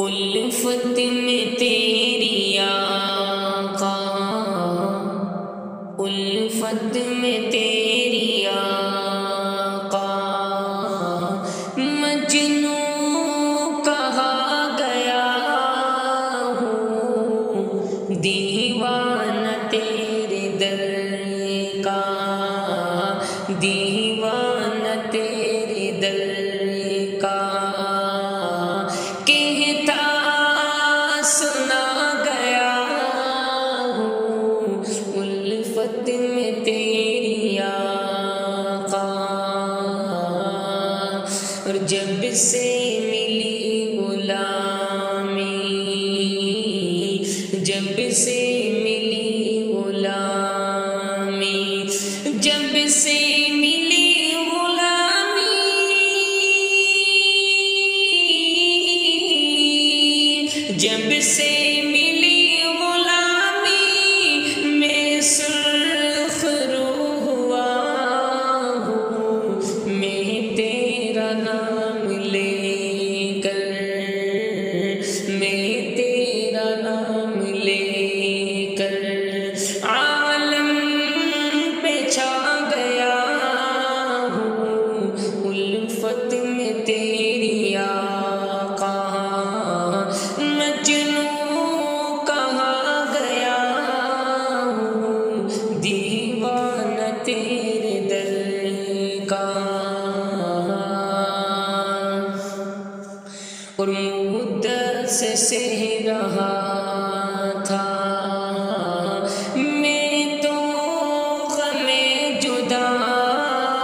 الفت میں تیری آقا، الفت میں تیری آقا، مجنوں کہا گیا ہوں، دیوانہ تیرے در کا، دیوانہ تیرے در کا، کہتا سنا گیا ہوں، الفت میں تیری آقا، اور جب سے ملی غلامی، جب سے ملی غلامی، جب سے ملی غلامی، جب سے ملی غلامی، میں سرخ رو ہوا ہوں، میں تیرا نام لے کر، میں تیرا نام لے کر عالم پہ چھا گیا ہوں، الفت میں تیری آقا، مجنوں کہا گیا ہوں، دیوانہ تیرے در کا، اور مدت سے سہ رہا تھا میں تو غم جدائی،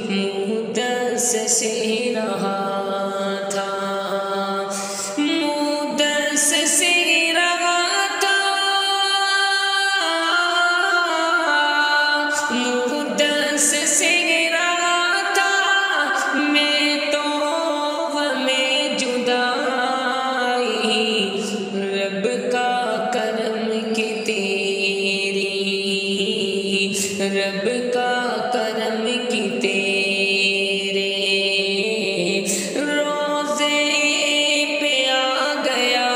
مدت سے سہ رہا تھا، مدت سے سہ رہا تھا، مدت سے سہ رہا تھا، میں تو غم جدائی، رب کا کرم کی تیری، رب کا کرم کی تیرے روزے پہ آ گیا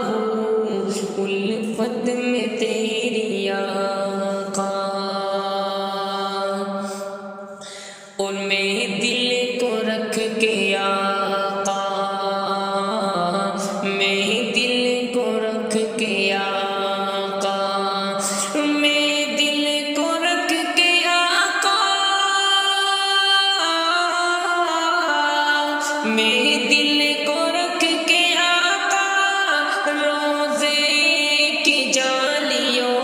ہوں، الفت میں تیری آقا، اور میں دل کو رکھ کے آقا، میں دل کو رکھ کے آقا، میں دل کو رکھ کے آقا، میں دل کو رکھ کے آقا، روزے کی جالیوں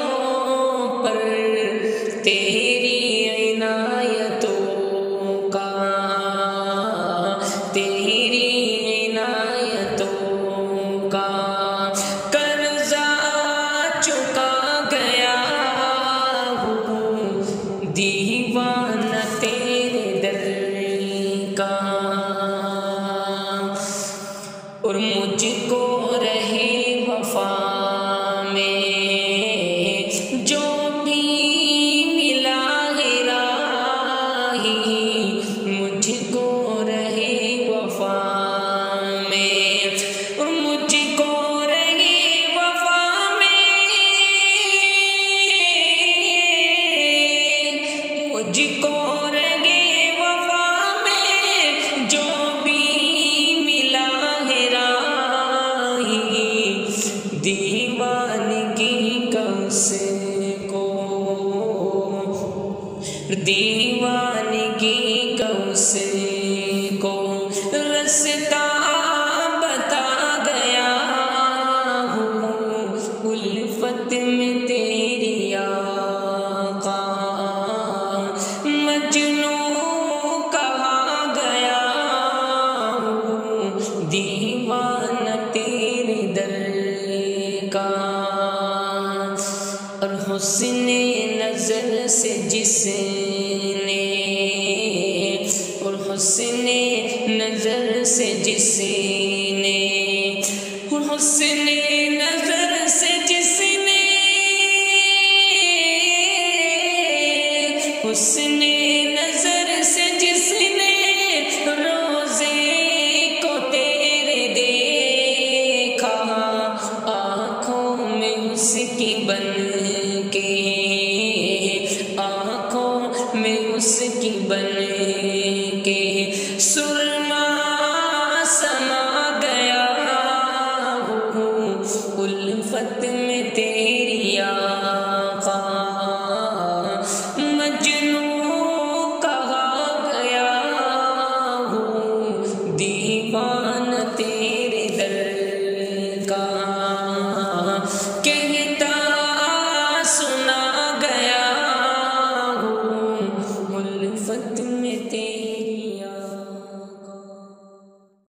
پر تیری عنایتوں کا، تیری عنایتوں کا قرضہ چکا گیا ہوں، دیوانہ تیرے در کا، اور مجھ کو رہے وفا میں جو بھی ملا ہے راہی، مجھ کو رہے وفا میں، اور مجھ کو رہے وفا میں، مجھ کو رہے وفا میں، جو بھی ملا ہے راہی، دیوانگی کا اس کو، دیوانگی کا اس کو رستہ بتا گیا ہوں، الفت میں تیری آقا، مجنوں کہا گیا ہوں، دیوانہ تیرے در کا، اور حسن نظر سے جس نے، اور حسن نظر سے جس نے، اور حسن نظر سے جس نے، حسن نظر سے جس نے روزے کو تیرے میں اس کی بن کے سر